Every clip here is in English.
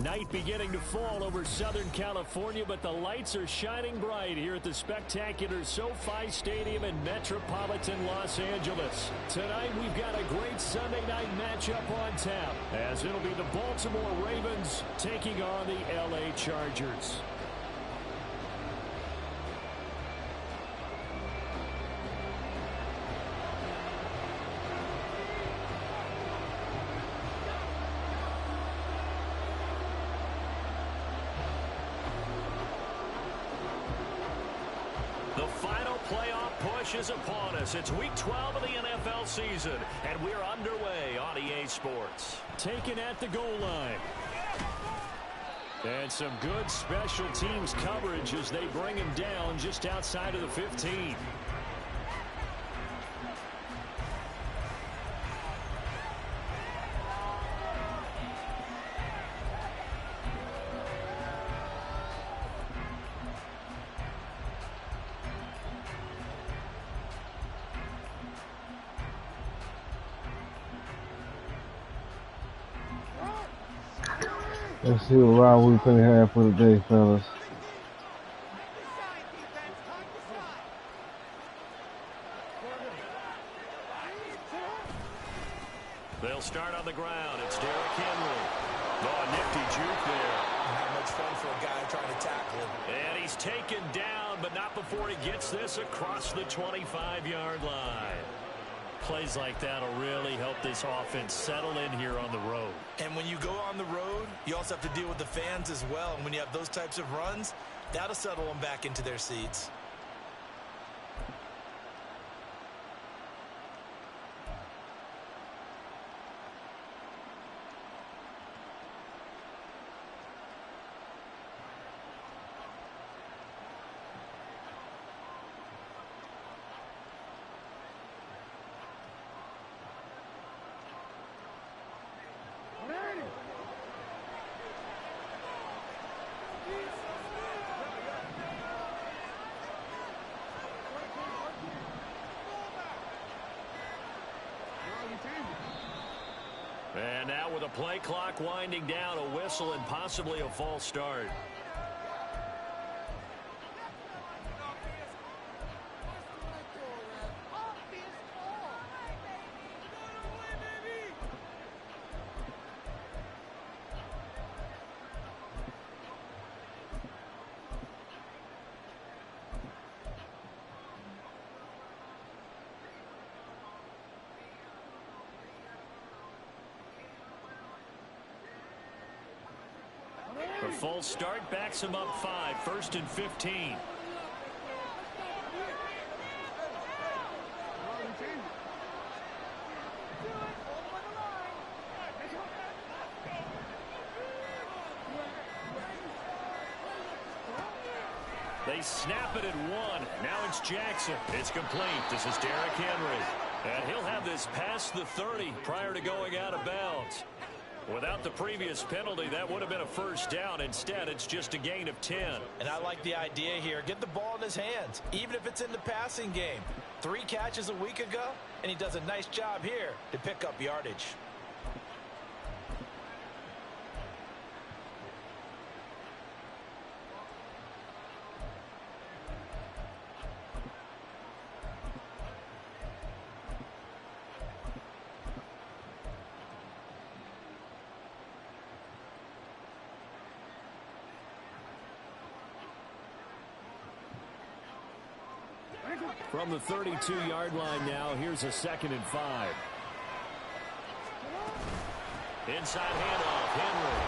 Night beginning to fall over Southern California, but the lights are shining bright here at the spectacular SoFi Stadium in metropolitan Los Angeles. Tonight, we've got a great Sunday night matchup on tap, as it'll be the Baltimore Ravens taking on the LA Chargers. The final playoff push is upon us. It's week 12 of the NFL season, and we're underway on EA Sports. Taken at the goal line. And some good special teams coverage as they bring him down just outside of the 15. Let's see what round we finna have for the day, fellas. They'll start on the ground. It's Derrick Henry. Oh, nifty juke there. Not much fun for a guy trying to tackle him. And he's taken down, but not before he gets this across the 25-yard line. Plays like that will really help this offense settle in here on the road. And when you go on the road, you also have to deal with the fans as well. And when you have those types of runs, that'll settle them back into their seats. And now with a play clock winding down, a whistle and possibly a false start. The full start backs him up 5, 1st and 15. They snap it at 1. Now it's Jackson. It's complete. This is Derrick Henry. And he'll have this past the 30 prior to going out of bounds. Without the previous penalty, that would have been a first down. Instead, it's just a gain of 10. And I like the idea here. Get the ball in his hands, even if it's in the passing game. 3 catches a week ago, and he does a nice job here to pick up yardage. From the 32-yard line now, here's a 2nd and 5. Inside handoff, Henry.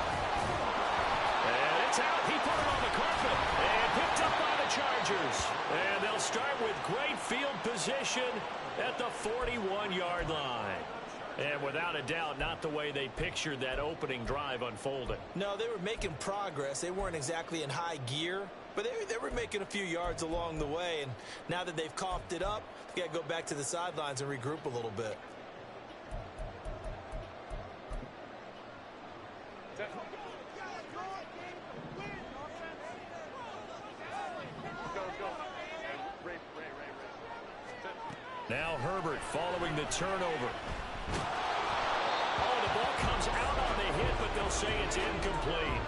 And it's out. He put it on the carpet and picked up by the Chargers. And they'll start with great field position at the 41-yard line. And without a doubt, not the way they pictured that opening drive unfolding. No, they were making progress. They weren't exactly in high gear, but they were making a few yards along the way. And now that they've coughed it up, they got to go back to the sidelines and regroup a little bit. Now Herbert following the turnover. Oh, the ball comes out on the hit, but they'll say it's incomplete.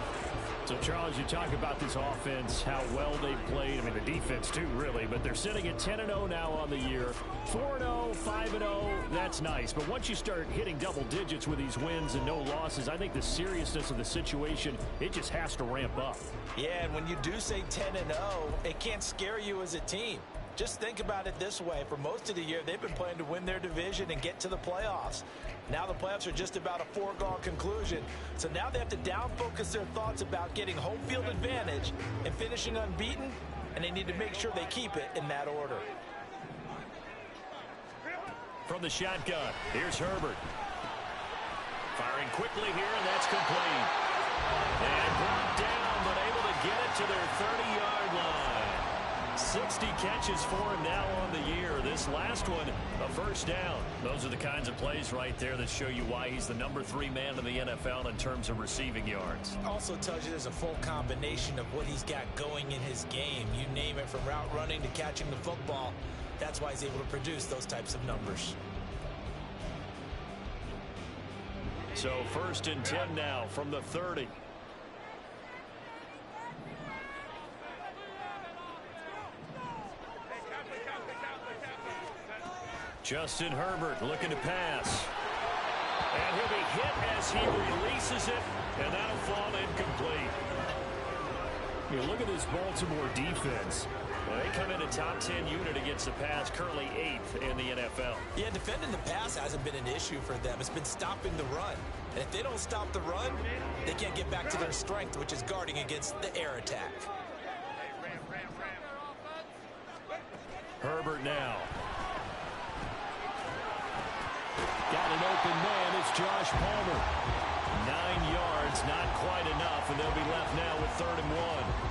So, Charles, you talk about this offense, how well they've played. I mean, the defense, too, really. But they're sitting at 10-0 now on the year. 4-0, 5-0, that's nice. But once you start hitting double digits with these wins and no losses, I think the seriousness of the situation, it just has to ramp up. Yeah, and when you do say 10-0, it can't scare you as a team. Just think about it this way. For most of the year, they've been playing to win their division and get to the playoffs. Now the playoffs are just about a foregone conclusion. So now they have to down-focus their thoughts about getting home field advantage and finishing unbeaten, and they need to make sure they keep it in that order. From the shotgun, here's Herbert. Firing quickly here, and that's complete. And brought down, but able to get it to their 30-yard line. 60 catches for him now on the year. This last one, a first down. Those are the kinds of plays right there that show you why he's the number 3 man in the NFL in terms of receiving yards. Also tells you there's a full combination of what he's got going in his game. You name it, from route running to catching the football. That's why he's able to produce those types of numbers. So 1st and 10 now from the 30. Justin Herbert looking to pass. And he'll be hit as he releases it, and that'll fall incomplete. You look at this Baltimore defense. They come in a top 10 unit against the pass, currently 8th in the NFL. Yeah, defending the pass hasn't been an issue for them. It's been stopping the run. And if they don't stop the run, they can't get back to their strength, which is guarding against the air attack. Herbert now. Got an open man. It's Josh Palmer. 9 yards, not quite enough, and they'll be left now with 3rd and 1.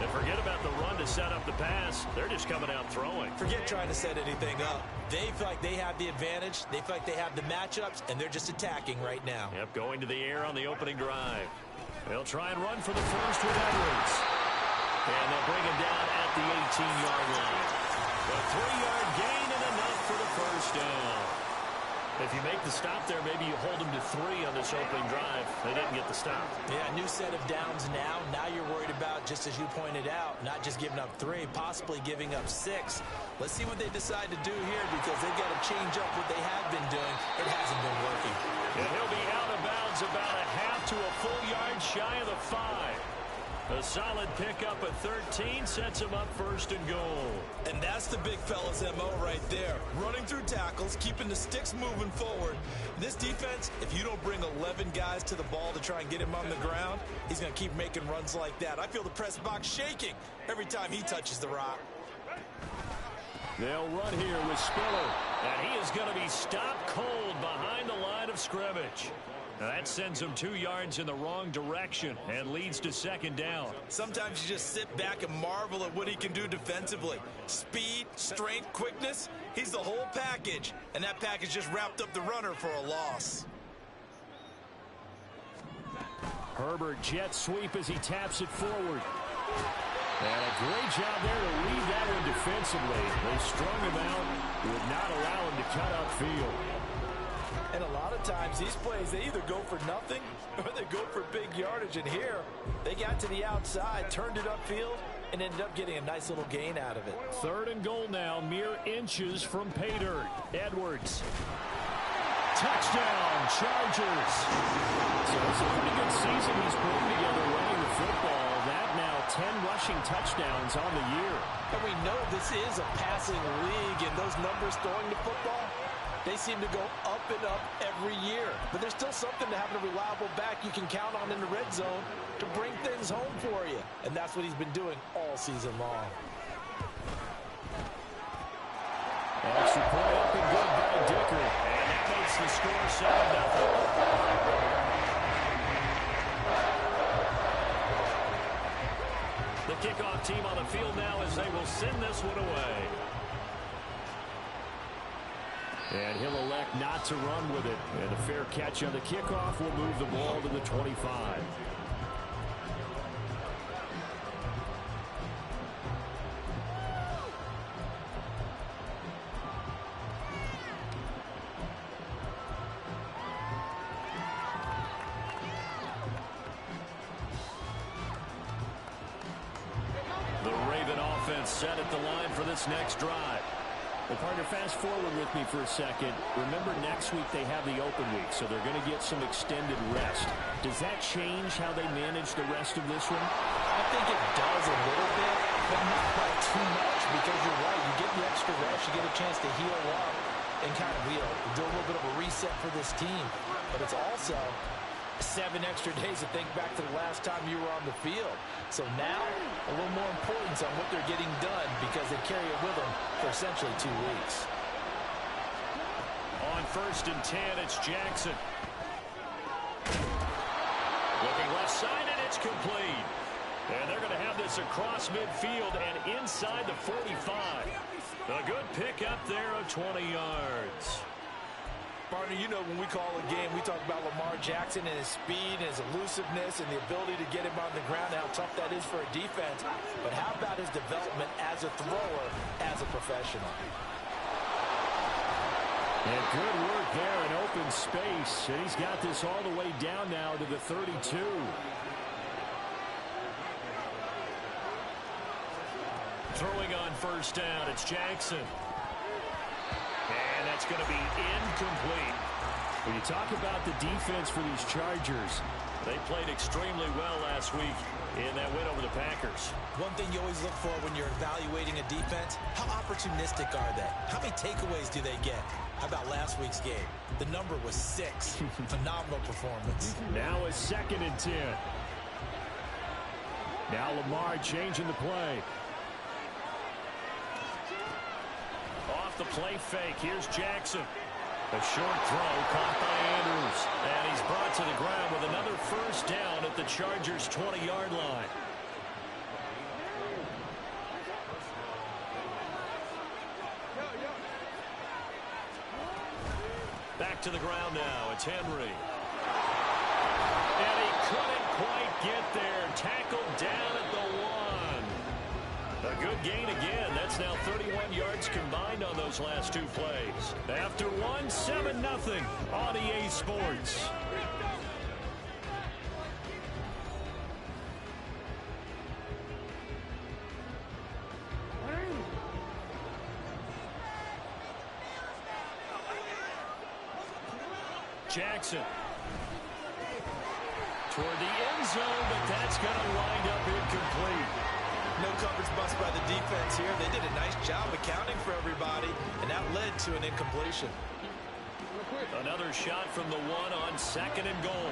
And forget about the run to set up the pass. They're just coming out throwing. Forget trying to set anything up. They feel like they have the advantage. They feel like they have the matchups, and they're just attacking right now. Yep, going to the air on the opening drive. They'll try and run for the first with Edwards. And they'll bring him down at the 18-yard line. A 3-yard gain and enough for the first down. If you make the stop there, maybe you hold them to 3 on this opening drive. They didn't get the stop. Yeah, new set of downs now. Now you're worried about, just as you pointed out, not just giving up 3, possibly giving up 6. Let's see what they decide to do here, because they've got to change up what they have been doing. It hasn't been working. And he'll be out of bounds about a half to a full yard shy of the 5. A solid pickup at 13 sets him up 1st and goal. And that's the big fella's MO right there. Running through tackles, keeping the sticks moving forward. This defense, if you don't bring 11 guys to the ball to try and get him on the ground, he's going to keep making runs like that. I feel the press box shaking every time he touches the rock. They'll run here with Spiller. And he is going to be stopped cold behind the line of scrimmage. That sends him 2 yards in the wrong direction and leads to 2nd down. Sometimes you just sit back and marvel at what he can do defensively. Speed, strength, quickness, he's the whole package. And that package just wrapped up the runner for a loss. Herbert jet sweep as he taps it forward. And a great job there to read that one defensively. They strung him out, would not allow him to cut upfield. And a lot of times these plays, they either go for nothing or they go for big yardage. And here, they got to the outside, turned it upfield, and ended up getting a nice little gain out of it. 3rd and goal now, mere inches from pay dirt. Edwards. Touchdown, Chargers. So it's a pretty good season he's putting together running the football. That now 10 rushing touchdowns on the year. And we know this is a passing league, and those numbers throwing the football, they seem to go up and up every year. But there's still something to having a reliable back you can count on in the red zone to bring things home for you. And that's what he's been doing all season long. Extra point up and good by Dicker. And that makes the score 7-0. The kickoff team on the field now as they will send this one away. And he'll elect not to run with it. And a fair catch on the kickoff will move the ball to the 25. offense set at the line for this next drive. Well, partner, fast forward with me for a second. Remember, next week they have the open week, so they're going to get some extended rest. Does that change how they manage the rest of this one? I think it does a little bit, but not by too much, because you're right. You get the extra rest, you get a chance to heal up and kind of do a little bit of a reset for this team. But it's also 7 extra days to think back to the last time you were on the field. So now, a little more importance on what they're getting done because they carry it with them for essentially 2 weeks. On 1st and 10, it's Jackson. Looking left side, and it's complete. And they're going to have this across midfield and inside the 45. A good pickup there of 20 yards. Partner, you know when we call a game, we talk about Lamar Jackson and his speed and his elusiveness and the ability to get him on the ground and how tough that is for a defense. But how about his development as a thrower, as a professional? And good work there in open space. And he's got this all the way down now to the 32. Throwing on 1st down, it's Jackson. And that's going to be incomplete. When you talk about the defense for these Chargers, they played extremely well last week in that win over the Packers. One thing you always look for when you're evaluating a defense, how opportunistic are they? How many takeaways do they get? How about last week's game? The number was 6. Phenomenal performance. Now a 2nd and 10. Now Lamar changing the play. Off the play fake, here's Jackson. A short throw caught by Andrews. And he's brought to the ground with another 1st down at the Chargers' 20-yard line. Back to the ground now, it's Henry. And he couldn't quite get there. Tackled down at the 1. A good gain again. That's now 31 yards combined on those last 2 plays. After 1, 7-0 on EA Sports. Jackson. Toward the end zone, but that's going to wind up incomplete. No coverage bust by the defense here. They did a nice job accounting for everybody, and that led to an incompletion. Another shot from the 1 on 2nd and goal.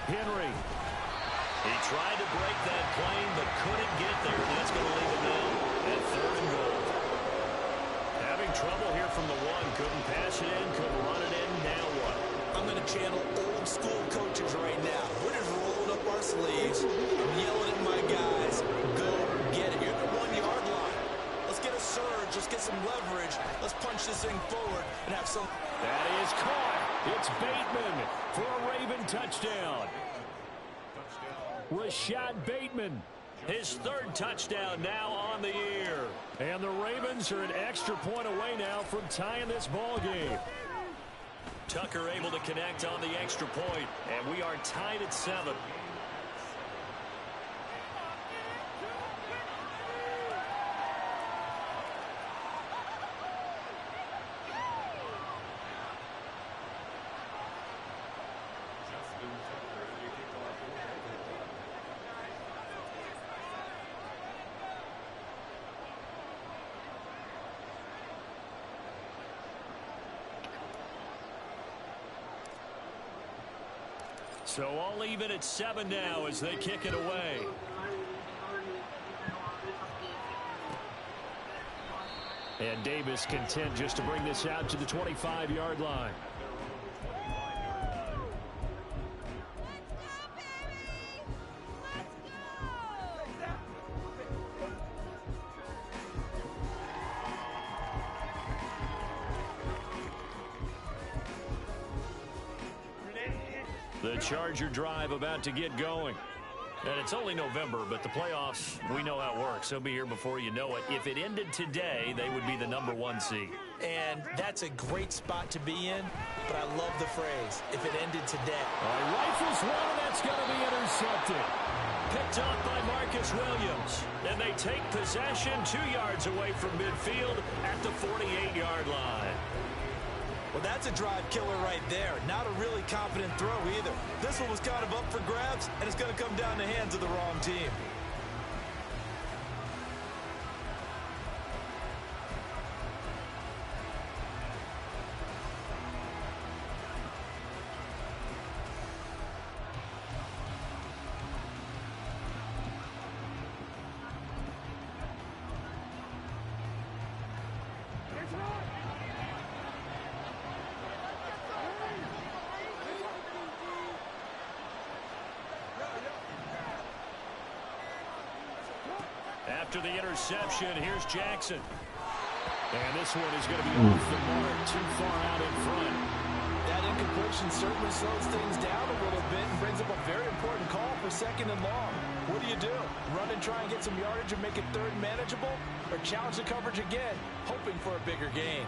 Henry. He tried to break that plane, but couldn't get there. That's going to leave him now at 3rd and goal. Having trouble here from the 1. Couldn't pass it in, couldn't run it in. Now what? I'm going to channel old school coaches right now. We're just rolling up our sleeves. I'm yelling at my guys. Go get it. You're at the 1-yard line. Let's get a surge. Let's get some leverage. Let's punch this thing forward and have some. That is caught. It's Bateman for a Raven touchdown. Rashad Bateman, his 3rd touchdown now on the year. And the Ravens are an extra point away now from tying this ball game. Tucker able to connect on the extra point, and we are tied at 7. So all even at 7 now as they kick it away. And Davis content just to bring this out to the 25-yard line. The Charger drive about to get going. And it's only November, but the playoffs, we know how it works. They'll be here before you know it. If it ended today, they would be the #1 seed. And that's a great spot to be in, but I love the phrase, if it ended today. Rifles one, that's going to be intercepted. Picked off by Marcus Williams. And they take possession 2 yards away from midfield at the 48-yard line. Well, that's a drive killer right there. Not a really confident throw either. This one was kind of up for grabs, and it's going to come down the hands of the wrong team. After the interception, here's Jackson. And this one is going to be off the mark, too far out in front. That incompletion certainly slows things down a little bit and brings up a very important call for 2nd and long. What do? Run and try and get some yardage and make it 3rd manageable? Or challenge the coverage again, hoping for a bigger gain?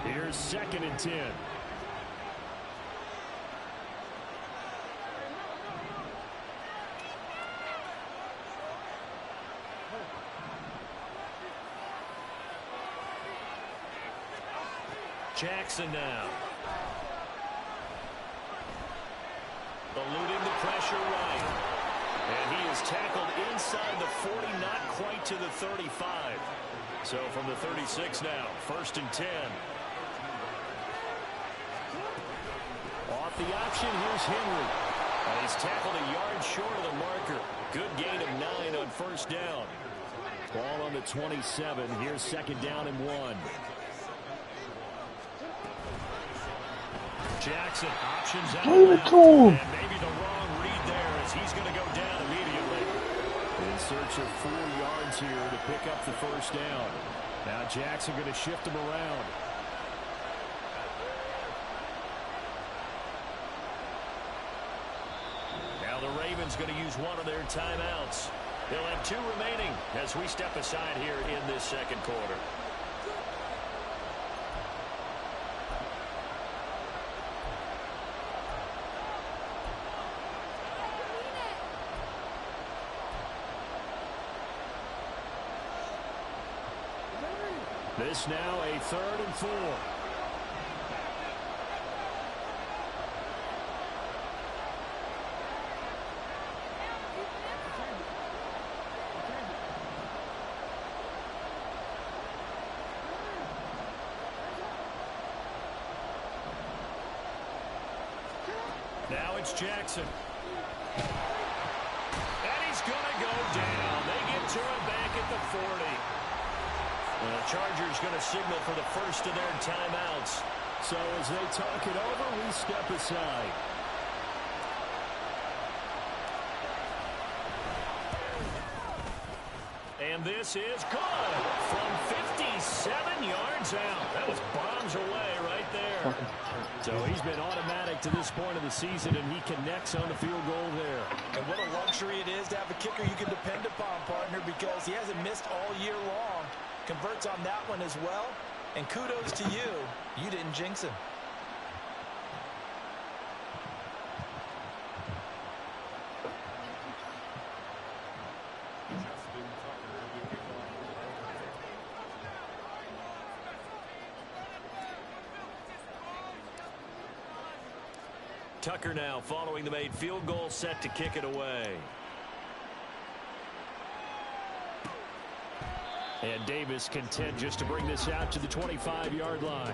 Here's 2nd and 10. Jackson now. Eluding the pressure right. And he is tackled inside the 40, not quite to the 35. So from the 36 now, 1st and 10. Off the option, here's Henry. And he's tackled a yard short of the marker. Good gain of 9 on 1st down. Ball on the 27. Here's 2nd down and 1. Jackson options out. Give it to him. And maybe the wrong read there as he's going to go down immediately. In search of 4 yards here to pick up the 1st down. Now Jackson going to shift him around. Now the Ravens going to use one of their timeouts. They'll have 2 remaining as we step aside here in this 2nd quarter. This now a 3rd and 4. Now it's Jackson. And he's going to go down. They get to him back at the 40. The Chargers going to signal for the first of their timeouts. So as they talk it over, we step aside. And this is good from 57 yards out. That was bombs away right there. So he's been automatic to this point of the season, and he connects on the field goal there. And what a luxury it is to have a kicker you can depend upon, partner, because he hasn't missed all year long. Converts on that one as well. And kudos to you. You didn't jinx him. Tucker now following the made field goal, set to kick it away. And Davis content just to bring this out to the 25-yard line.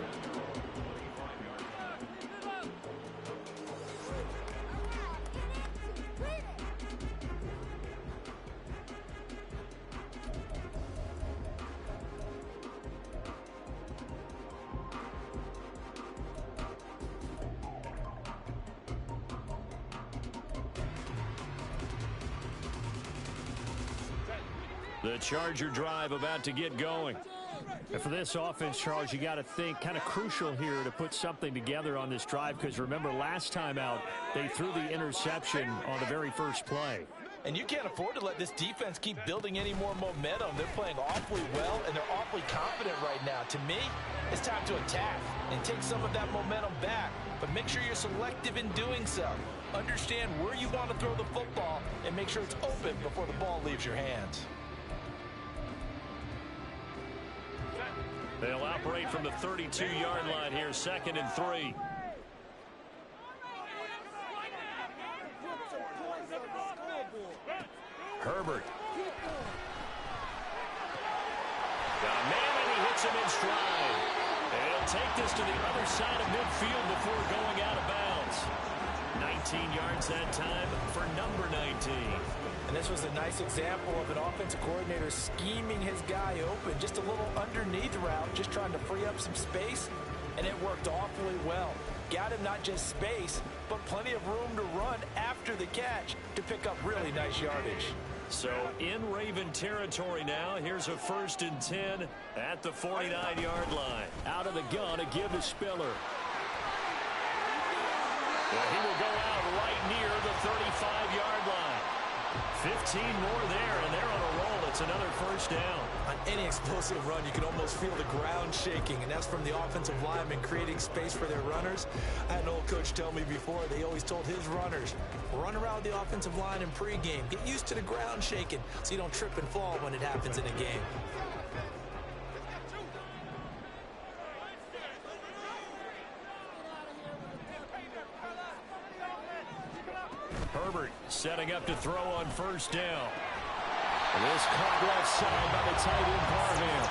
The Charger drive about to get going. And for this offense, Charles, you got to think kind of crucial here to put something together on this drive, because remember last time out they threw the interception on the very first play. And you can't afford to let this defense keep building any more momentum. They're playing awfully well, and they're awfully confident right now. To me, it's time to attack and take some of that momentum back. But make sure you're selective in doing so. Understand where you want to throw the football and make sure it's open before the ball leaves your hands. They'll operate from the 32-yard line here, 2nd and 3. Herbert. Got a man, and he hits him in stride. And he'll take this to the other side of midfield before going out of bounds. 19 yards that time for number 19. And this was a nice example of an offensive coordinator scheming his guy open. Just a little underneath route, just trying to free up some space, and it worked awfully well. Got him not just space, but plenty of room to run after the catch to pick up really nice yardage. So in Raven territory now. Here's a 1st and 10 at the 49-yard line. Out of the gun, a give to Spiller. Well, he will go out right near the 35-yard line. 15 more there, and they're on a roll. It's another 1st down. On any explosive run, you can almost feel the ground shaking, and that's from the offensive linemen creating space for their runners. I had an old coach tell me before, they always told his runners, run around the offensive line in pregame. Get used to the ground shaking so you don't trip and fall when it happens in a game. Herbert setting up to throw on 1st down. This caught left side by the tight end Parham.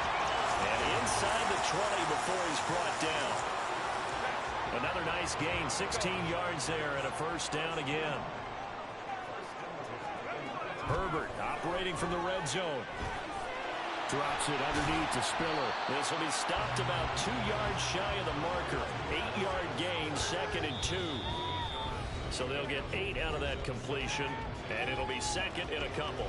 And inside the 20 before he's brought down. Another nice gain, 16 yards there and a 1st down again. Herbert operating from the red zone. Drops it underneath to Spiller. This will be stopped about 2 yards shy of the marker. 8-yard gain, 2nd and 2. So they'll get 8 out of that completion, and it'll be 2nd in a couple.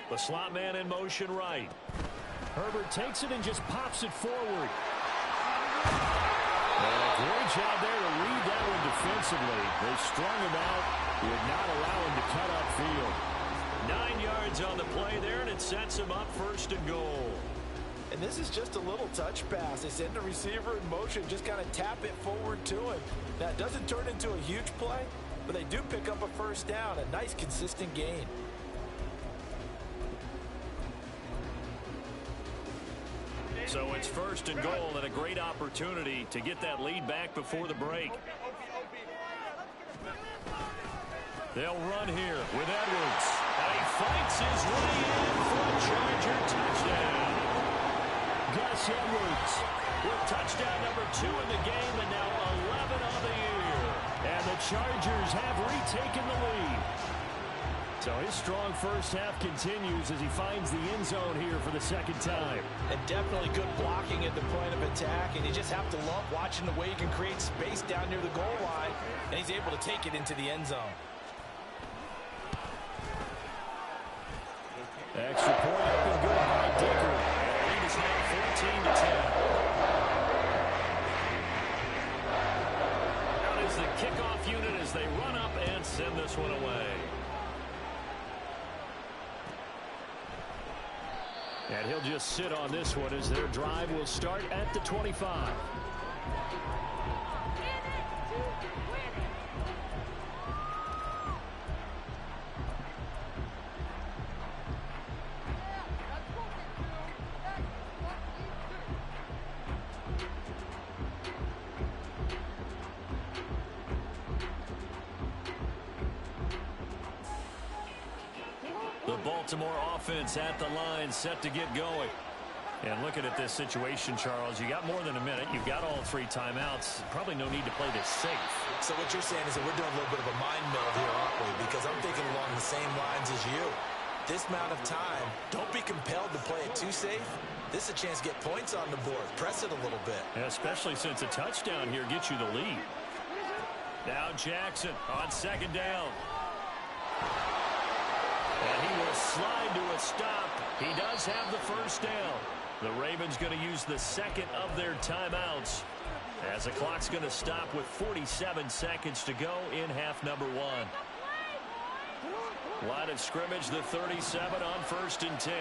The slot man in motion right. Herbert takes it and just pops it forward. Great job there to read that one defensively. They strung him out, would not allow him to cut upfield. 9 yards on the play there, and it sets him up 1st and goal. And this is just a little touch pass. They send the receiver in motion, just kind of tap it forward to him. Now, it doesn't turn into a huge play, but they do pick up a 1st down, a nice consistent gain. So it's 1st and goal, and a great opportunity to get that lead back before the break. They'll run here with Edwards. And he fights his way in for a Charger touchdown. Gus Edwards with touchdown number 2 in the game, and now 11 on the year. And the Chargers have retaken the lead. So his strong 1st half continues as he finds the end zone here for the 2nd time. And definitely good blocking at the point of attack, and you just have to love watching the way he can create space down near the goal line, and he's able to take it into the end zone. Extra point up and good by Dicker. And the lead is now 14-10. Out is the kickoff unit as they run up and send this one away. And he'll just sit on this one as their drive will start at the 25. Baltimore offense at the line, set to get going. And looking at this situation, Charles, you got more than a minute. You've got all 3 timeouts. Probably no need to play this safe. So what you're saying is that we're doing a little bit of a mind meld here, aren't we? Because I'm thinking along the same lines as you. this amount of time, don't be compelled to play it too safe. This is a chance to get points on the board. Press it a little bit. Yeah, especially since a touchdown here gets you the lead. Now Jackson on second down. And he will slide to a stop. He does have the first down. The Ravens going to use the second of their timeouts, as the clock's going to stop with 47 seconds to go in half number one. Line of scrimmage, the 37 on 1st and 10.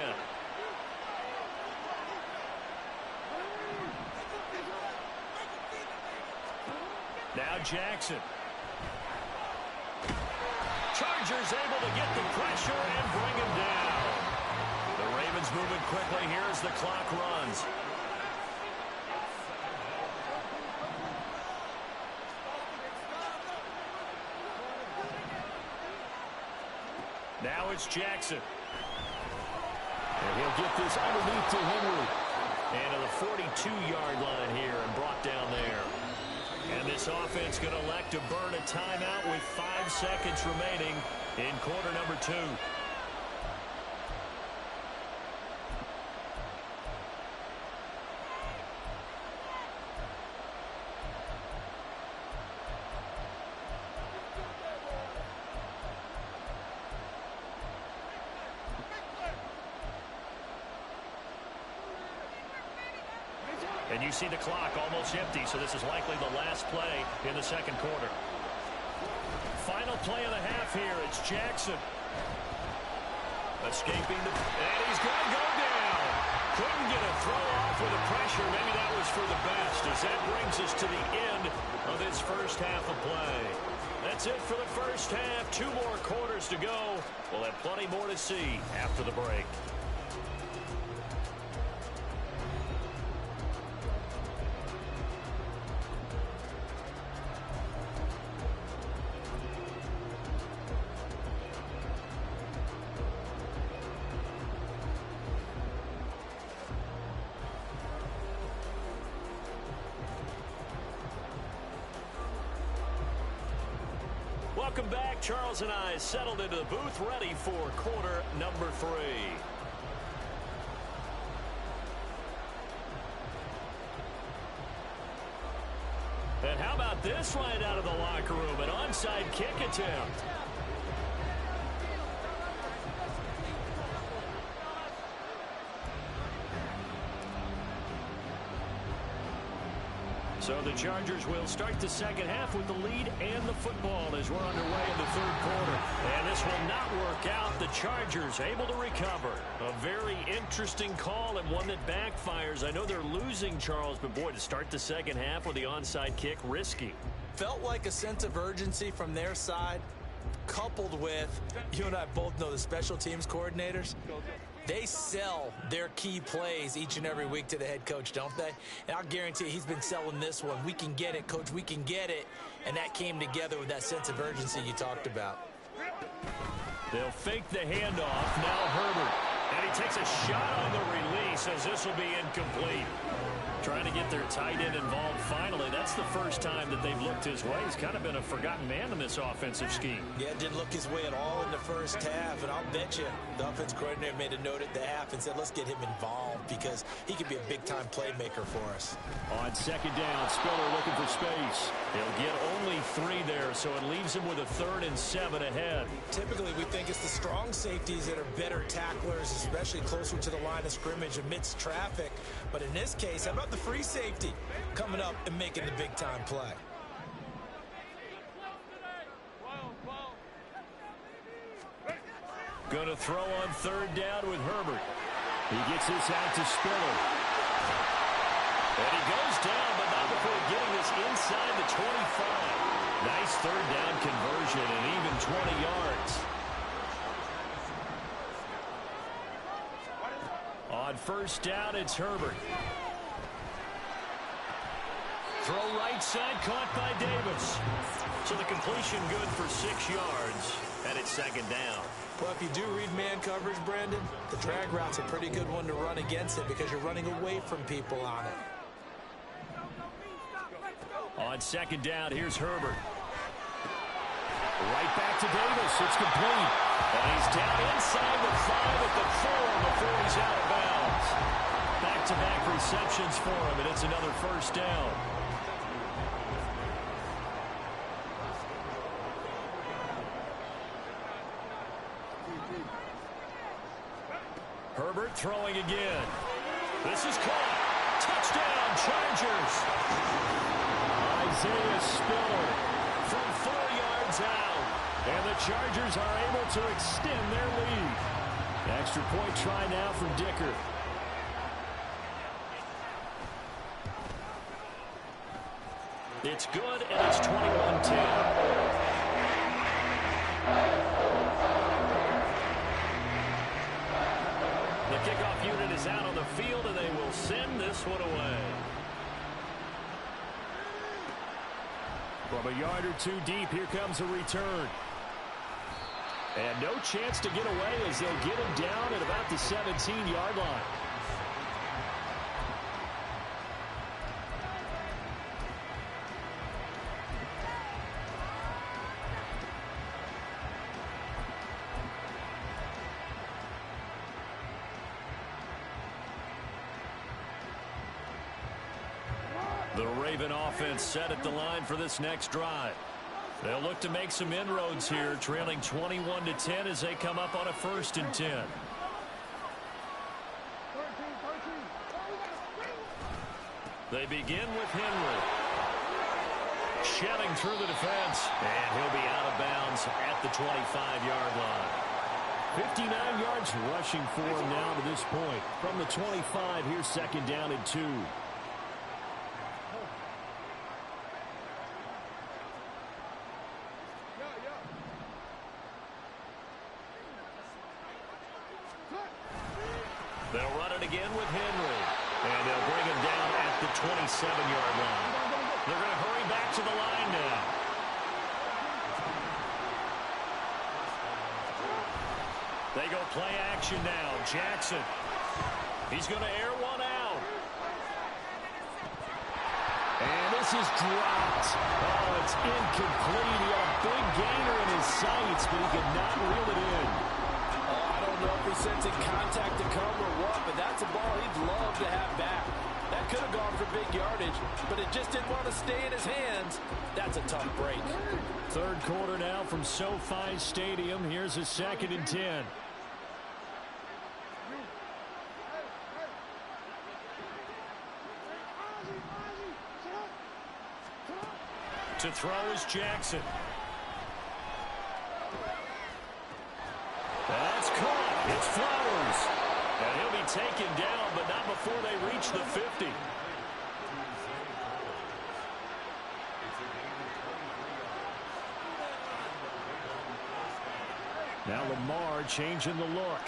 Now Jackson. Chargers able to get the pressure and bring him down. The Ravens moving quickly here as the clock runs. Now it's Jackson. And he'll get this underneath to Henry. And to the 42-yard line here and brought down there. And this offense going to elect to burn a timeout with 5 seconds remaining in quarter number 2. And you see the clock almost empty, so this is likely the last play in the second quarter. Final play of the half here. It's Jackson. Escaping the... And he's going to go down. Couldn't get a throw off with the pressure. Maybe that was for the best, as that brings us to the end of this first half of play. That's it for the first half. 2 more quarters to go. We'll have plenty more to see after the break. Welcome back. Charles and I settled into the booth, ready for quarter number 3. And how about this right out of the locker room? An onside kick attempt. So the Chargers will start the second half with the lead and the football as we're underway in the third quarter. And this will not work out. The Chargers able to recover. A very interesting call and one that backfires. I know they're losing, Charles, but boy, to start the second half with the onside kick, risky. Felt like a sense of urgency from their side, coupled with, you and I both know the special teams coordinators. They sell their key plays each and every week to the head coach, don't they? And I'll guarantee you he's been selling this one. We can get it, coach, we can get it. And that came together with that sense of urgency you talked about. They'll fake the handoff. Now Herbert. And he takes a shot on the release as this will be incomplete. Trying to get their tight end involved finally. That's the first time that they've looked his way. He's kind of been a forgotten man in this offensive scheme. Yeah, didn't look his way at all in the first half. And I'll bet you the offense coordinator made a note at the half and said, let's get him involved because he could be a big-time playmaker for us. On second down, Spiller looking for space. He'll get only 3 there, so it leaves him with a 3rd and 7 ahead. Typically, we think it's the strong safeties that are better tacklers, especially closer to the line of scrimmage amidst traffic. But in this case, how about the free safety coming up and making the big-time play? Going to throw on 3rd down with Herbert. He gets this out to Spiller. And he goes down, but not before getting this inside the 25. Nice 3rd down conversion and even 20 yards. On 1st down, it's Herbert. Throw right side, caught by Davis. So the completion good for 6 yards, and it's 2nd down. Well, if you do read man coverage, Brandon, the drag route's a pretty good one to run against it because you're running away from people on it. On 2nd down, here's Herbert. Right back to Davis. It's complete. And he's down inside the 5. receptions for him, and it's another first down. Herbert throwing again. This is caught. Touchdown, Chargers. Isaiah Spiller from 4 yards out. And the Chargers are able to extend their lead. Extra point try now from Dicker. It's good, and it's 21-10. The kickoff unit is out on the field, and they will send this one away. From a yard or two deep, here comes a return. And no chance to get away as they'll get him down at about the 17-yard line. The Raven offense set at the line for this next drive. They'll look to make some inroads here, trailing 21-10 as they come up on a 1st and 10. They begin with Henry. Shelling through the defense, and he'll be out of bounds at the 25-yard line. 59 yards rushing for him now to this point. From the 25, here's 2nd down and 2. They'll run it again with Henry. And they'll bring him down at the 27-yard line. They're going to hurry back to the line now. They go play action now. Jackson. He's going to air one out. And this is dropped. Oh, it's incomplete. He had a big gainer in his sights, but he could not reel it in. I don't know if he's sensing contact to come or what, but that's a ball he'd love to have back. That could have gone for big yardage, but it just didn't want to stay in his hands. That's a tough break. 3rd quarter now from SoFi Stadium. Here's a 2nd and 10. To throw is Jackson. That's caught. It's Flowers. And he'll be taken down, but not before they reach the 50. Now Lamar changing the look.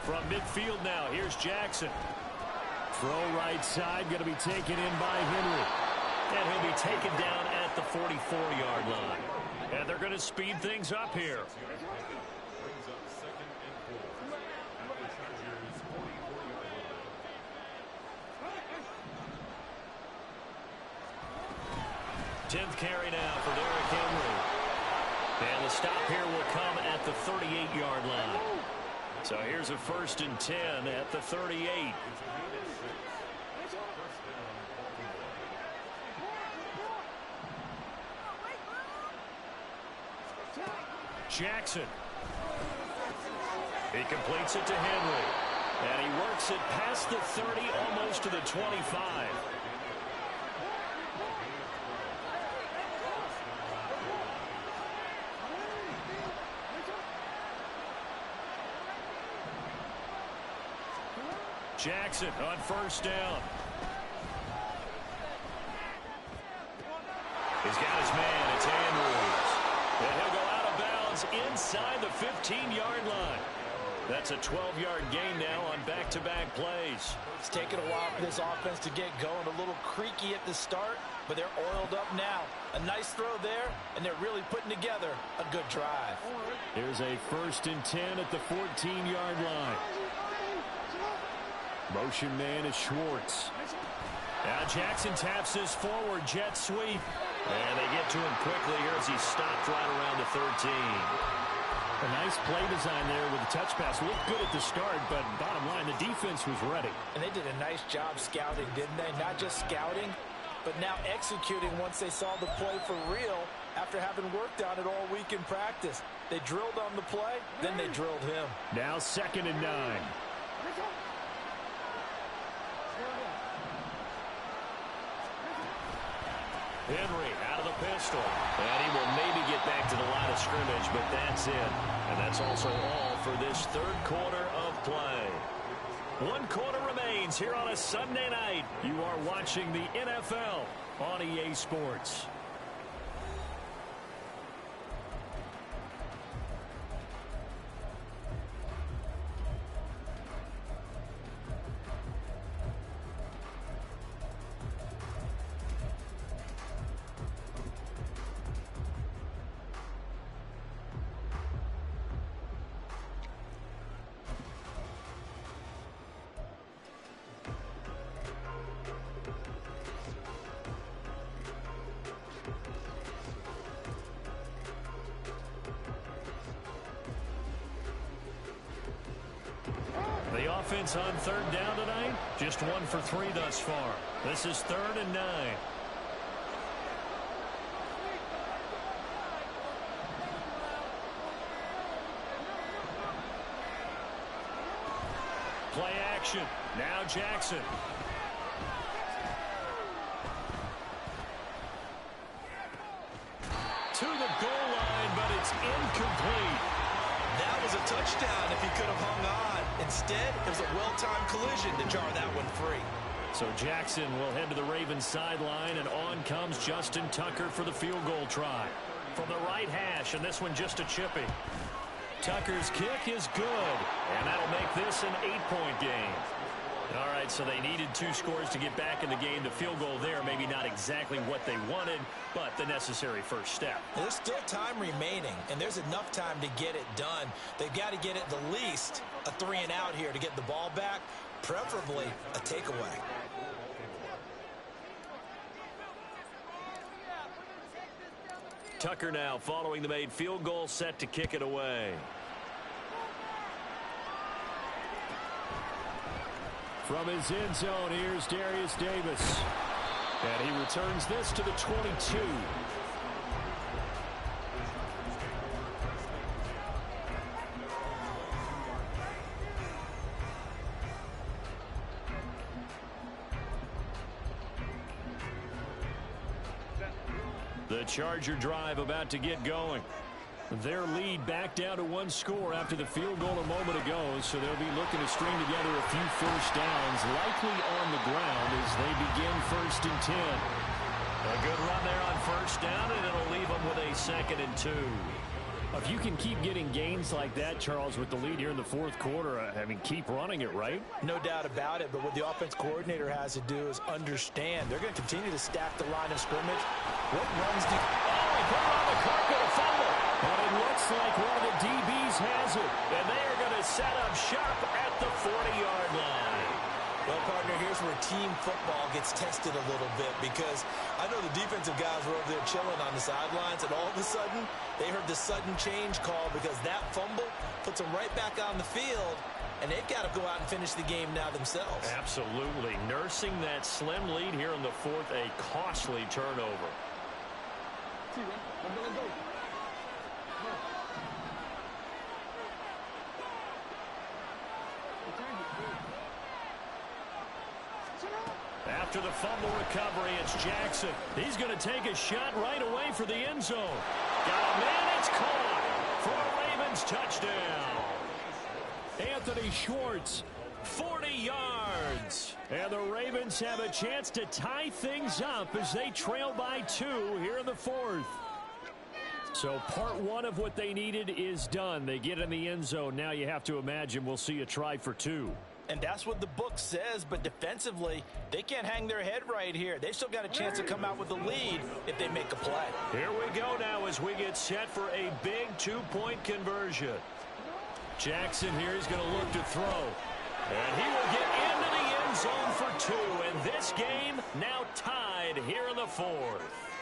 From midfield now, here's Jackson. Throw right side, going to be taken in by Henry. And he'll be taken down at the 44-yard line. And they're going to speed things up here. Tenth carry now for Derrick Henry. And the stop here will come at the 38-yard line. So here's a 1st and 10 at the 38. Jackson. He completes it to Henry. And he works it past the 30, almost to the 25. Jackson on 1st down. He's got his man. It's Andrews. And he'll go out of bounds inside the 15-yard line. That's a 12-yard gain now on back-to-back plays. It's taken a while for this offense to get going. A little creaky at the start, but they're oiled up now. A nice throw there, and they're really putting together a good drive. Here's a 1st and 10 at the 14-yard line. Motion man is Schwartz. Now Jackson taps his forward jet sweep. And they get to him quickly here as he stopped right around the 13. A nice play design there with the touch pass. Looked good at the start, but bottom line, the defense was ready. And they did a nice job scouting, didn't they? Not just scouting, but now executing once they saw the play for real after having worked on it all week in practice. They drilled on the play, then they drilled him. Now 2nd and 9. Henry out of the pistol. And he will maybe get back to the line of scrimmage, but that's it. And that's also all for this third quarter of play. 1 quarter remains here on a Sunday night. You are watching the NFL on EA Sports. The offense on 3rd down tonight, just 1 for 3 thus far. This is 3rd and 9. Play action. Now Jackson. To the goal line, but it's incomplete. That was a touchdown if he could have hung on. Instead, it was a well-timed collision to jar that one free. So Jackson will head to the Ravens sideline, and on comes Justin Tucker for the field goal try. From the right hash, and this one just a chippy. Tucker's kick is good, and that'll make this an 8-point game. All right, so they needed 2 scores to get back in the game. The field goal there, maybe not exactly what they wanted, but the necessary first step. There's still time remaining, and there's enough time to get it done. They've got to get at the least a 3 and out here to get the ball back, preferably a takeaway. Tucker now following the made field goal, set to kick it away. From his end zone, here's Darius Davis. And he returns this to the 22. The Charger drive about to get going. Their lead back down to 1 score after the field goal a moment ago, so they'll be looking to string together a few first downs, likely on the ground as they begin 1st and 10. A good run there on 1st down, and it'll leave them with a 2nd and 2. If you can keep getting gains like that, Charles, with the lead here in the 4th quarter, I mean, keep running it, right? No doubt about it, but what the offense coordinator has to do is understand they're going to continue to stack the line of scrimmage. What runs do... Oh, he put it on the carpet, a fumble. But it looks like one of the DBs has it, and they are going to set up shop at the 40-yard line. Well, partner, here's where team football gets tested a little bit, because I know the defensive guys were over there chilling on the sidelines, and all of a sudden, they heard the sudden change call because that fumble puts them right back on the field, and they've got to go out and finish the game now themselves. Absolutely. Nursing that slim lead here in the 4th, a costly turnover. After the fumble recovery, it's Jackson. He's going to take a shot right away for the end zone. Got a man, it's caught for a Ravens touchdown. Anthony Schwartz, 40 yards. And the Ravens have a chance to tie things up as they trail by 2 here in the 4th. So part 1 of what they needed is done. They get in the end zone. Now you have to imagine we'll see a try for 2. And that's what the book says, but defensively, they can't hang their head right here. They've still got a chance to come out with the lead if they make a play. Here we go now as we get set for a big 2-point conversion. Jackson here is going to look to throw. And he will get into the end zone for 2. And this game now tied here in the 4th.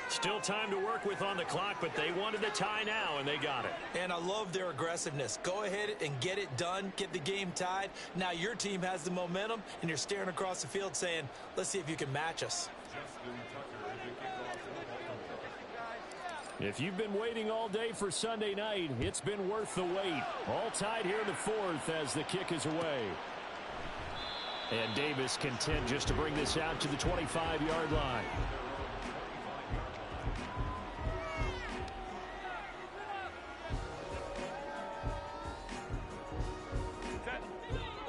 Still time to work with on the clock, but they wanted the tie now, and they got it. And I love their aggressiveness. Go ahead and get it done. Get the game tied. Now your team has the momentum, and you're staring across the field saying, let's see if you can match us. If you've been waiting all day for Sunday night, it's been worth the wait. All tied here in the 4th as the kick is away. And Davis content just to bring this out to the 25-yard line.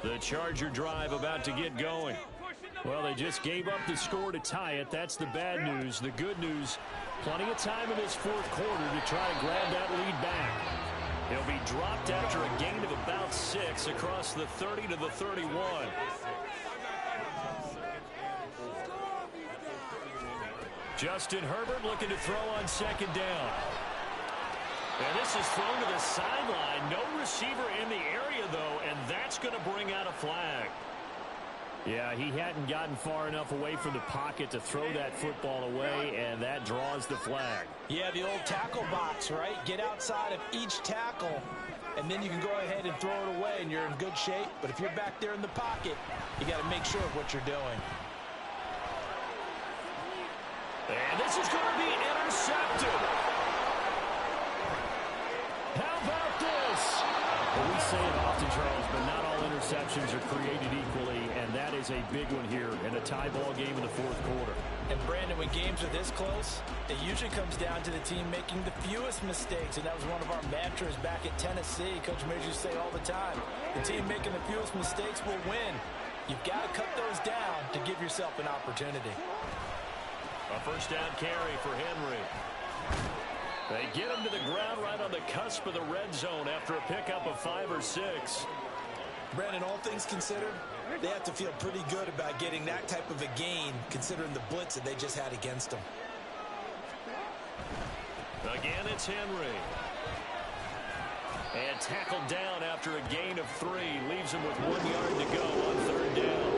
The Charger drive about to get going. Well, they just gave up the score to tie it. That's the bad news. The good news, plenty of time in this 4th quarter to try to grab that lead back. He'll be dropped after a gain of about 6 across the 30 to the 31. Justin Herbert looking to throw on 2nd down. And this is thrown to the sideline. No receiver in the area, though, and that's going to bring out a flag. Yeah, he hadn't gotten far enough away from the pocket to throw that football away, and that draws the flag. Yeah, the old tackle box, right? Get outside of each tackle, and then you can go ahead and throw it away, and you're in good shape. But if you're back there in the pocket, you got to make sure of what you're doing. And this is going to be intercepted. How about this? Well, we say it often, Charles, but not all interceptions are created equally, and that is a big one here in a tie ball game in the 4th quarter. And, Brandon, when games are this close, it usually comes down to the team making the fewest mistakes, and that was one of our mantras back at Tennessee. Coach Mears used to say all the time, the team making the fewest mistakes will win. You've got to cut those down to give yourself an opportunity. A 1st down carry for Henry. They get him to the ground right on the cusp of the red zone after a pickup of 5 or 6. Brandon, all things considered, they have to feel pretty good about getting that type of a gain considering the blitz that they just had against them. Again, it's Henry. And tackled down after a gain of 3. Leaves him with 1 yard to go on 3rd down.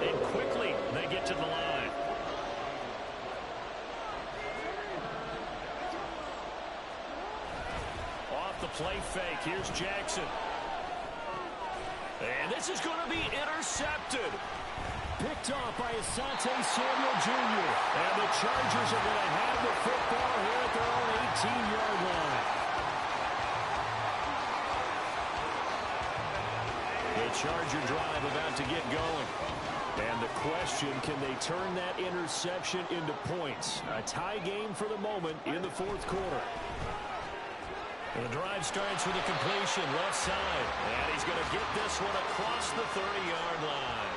And quickly, they get to the line. Play fake. Here's Jackson. And this is going to be intercepted. Picked off by Asante Samuel Jr. And the Chargers are going to have the football here at their own 18-yard line. The Charger drive about to get going. And the question, can they turn that interception into points? A tie game for the moment in the 4th quarter. And the drive starts with a completion left side. And he's going to get this one across the 30-yard line.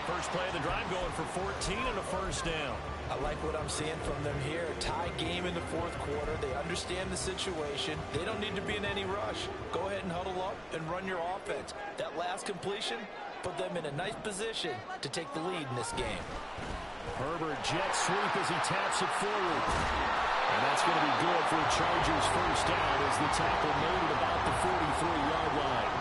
First play of the drive going for 14 and a 1st down. I like what I'm seeing from them here. Tie game in the 4th quarter. They understand the situation. They don't need to be in any rush. Go ahead and huddle up and run your offense. That last completion put them in a nice position to take the lead in this game. Herbert jet sweep as he taps it forward. And that's going to be good for the Chargers' 1st down as the tackle made at about the 43-yard line.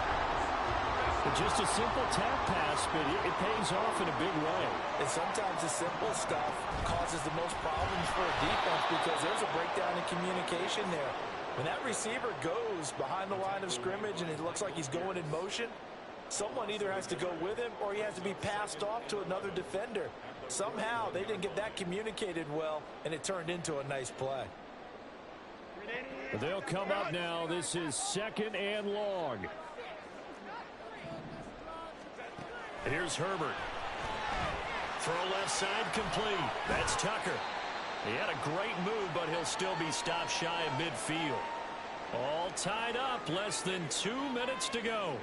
But just a simple tap pass, but it pays off in a big way. And sometimes the simple stuff causes the most problems for a defense because there's a breakdown in communication there. When that receiver goes behind the line of scrimmage and it looks like he's going in motion, someone either has to go with him or he has to be passed off to another defender. Somehow they didn't get that communicated well, and it turned into a nice play. They'll come up now. This is 2nd and long. Here's Herbert. Throw left side complete. That's Tucker. He had a great move, but he'll still be stopped shy of midfield. All tied up. Less than 2 minutes to go.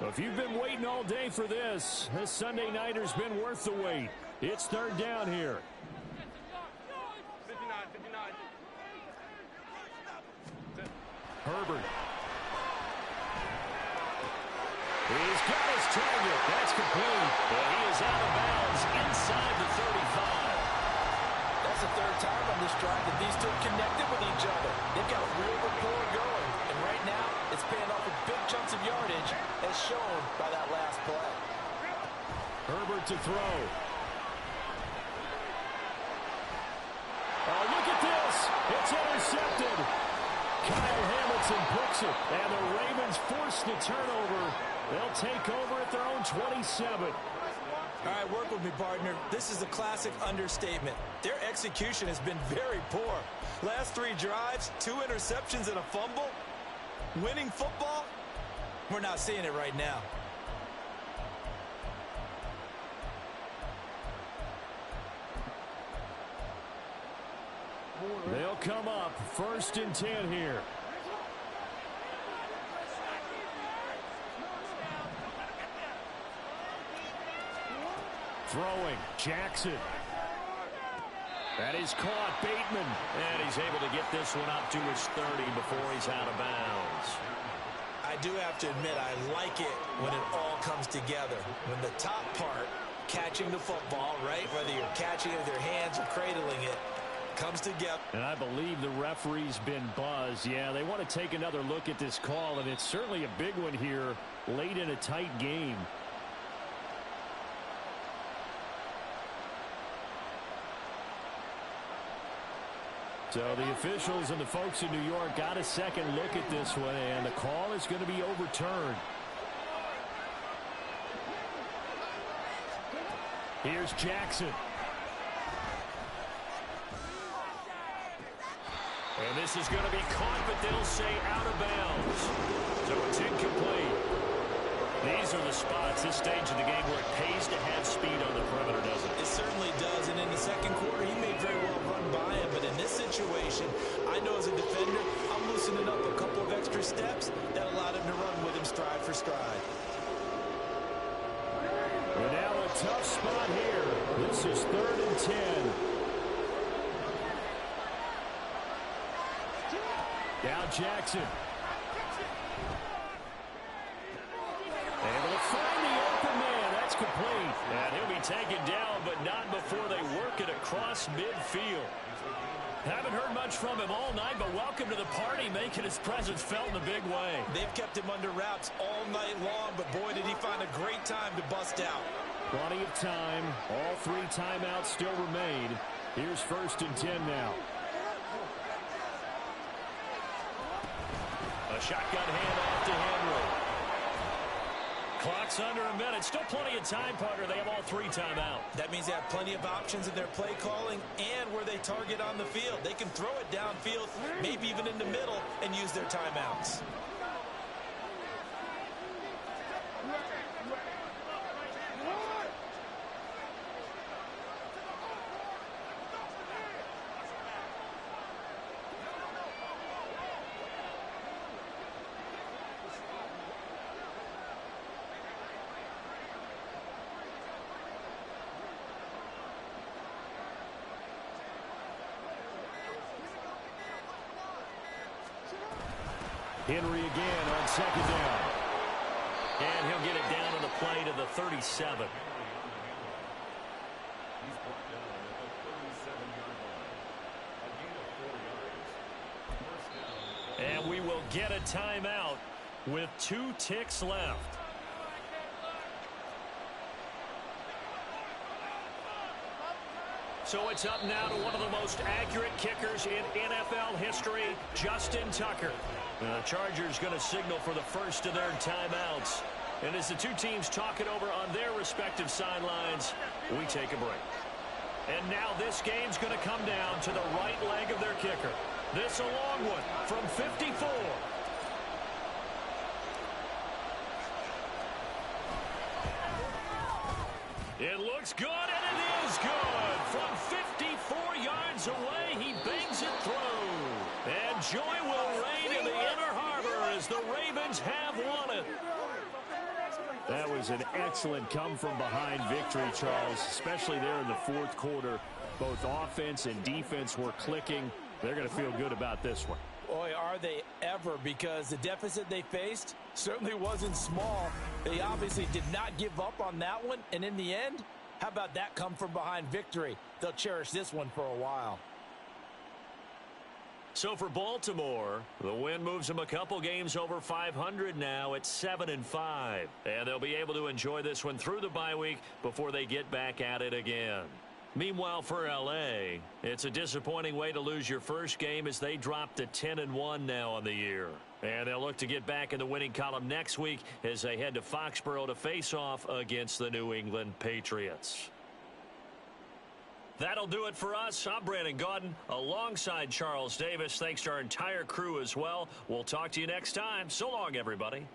If you've been waiting all day for this Sunday nighter's been worth the wait. It's 3rd down here. Herbert. He's got his target. That's complete. But he is out of bounds inside the 35. That's the 3rd time on this drive that these two connected with each other. They've got a real rapport going. And right now, it's paying off with big chunks of yardage as as shown by that last play. Herbert to throw. Oh, look at this. It's intercepted. Kyle Hamilton picks it, and the Ravens force the turnover. They'll take over at their own 27. All right, work with me, partner. This is a classic understatement. Their execution has been very poor. Last 3 drives, 2 interceptions and a fumble. Winning football? We're not seeing it right now. They'll come up 1st and 10 here. Throwing, Jackson. That is caught, Bateman. And he's able to get this one up to his 30 before he's out of bounds. I do have to admit, I like it when it all comes together. When the top part, catching the football, right, whether you're catching it with your hands or cradling it, comes together. And I believe the referee's been buzzed. Yeah, they want to take another look at this call, and it's certainly a big one here late in a tight game. So the officials and the folks in New York got a second look at this one, and the call is going to be overturned. Here's Jackson. And this is going to be caught, but they'll say out of bounds. So it's incomplete. These are the spots, this stage of the game, where it pays to have speed on the perimeter, doesn't it? It certainly does, and in the second quarter, he may very well run by him, but in this situation, I know as a defender, I'm loosening up a couple of extra steps that allowed him to run with him stride for stride. And now a tough spot here. This is 3rd and 10. Now Jackson. Able to find the open man. That's complete. And he'll be taken down, but not before they work it across midfield. Haven't heard much from him all night, but welcome to the party, making his presence felt in a big way. They've kept him under wraps all night long, but boy, did he find a great time to bust out. Plenty of time. All 3 timeouts still remain. Here's 1st and 10 now. A shotgun handoff to Henry. Clock's under a minute. Still plenty of time, partner. They have all 3 timeouts. That means they have plenty of options in their play calling and where they target on the field. They can throw it downfield, maybe even in the middle, and use their timeouts. Henry again on 2nd down. And he'll get it down on the play to the 37. And we will get a timeout with 2 ticks left. So it's up now to one of the most accurate kickers in NFL history, Justin Tucker. The Chargers going to signal for the first of their timeouts. And as the 2 teams talk it over on their respective sidelines, we take a break. And now this game's going to come down to the right leg of their kicker. This a long one from 54. It looks good, and it is good. From 54 yards away, he bangs it through. And joy will reign in the Inner Harbor as the Ravens have won it. That was an excellent come-from-behind victory, Charles, especially there in the 4th quarter. Both offense and defense were clicking. They're going to feel good about this one. Boy, are they ever, because the deficit they faced certainly wasn't small. They obviously did not give up on that one, and in the end, how about that come-from-behind victory? They'll cherish this one for a while. So for Baltimore, the win moves them a couple games over 500 now at 7-5. And they'll be able to enjoy this one through the bye week before they get back at it again. Meanwhile, for L.A., it's a disappointing way to lose your first game as they drop to 10-1 now on the year. And they'll look to get back in the winning column next week as they head to Foxborough to face off against the New England Patriots. That'll do it for us. I'm Brandon Gaudin alongside Charles Davis. Thanks to our entire crew as well. We'll talk to you next time. So long, everybody.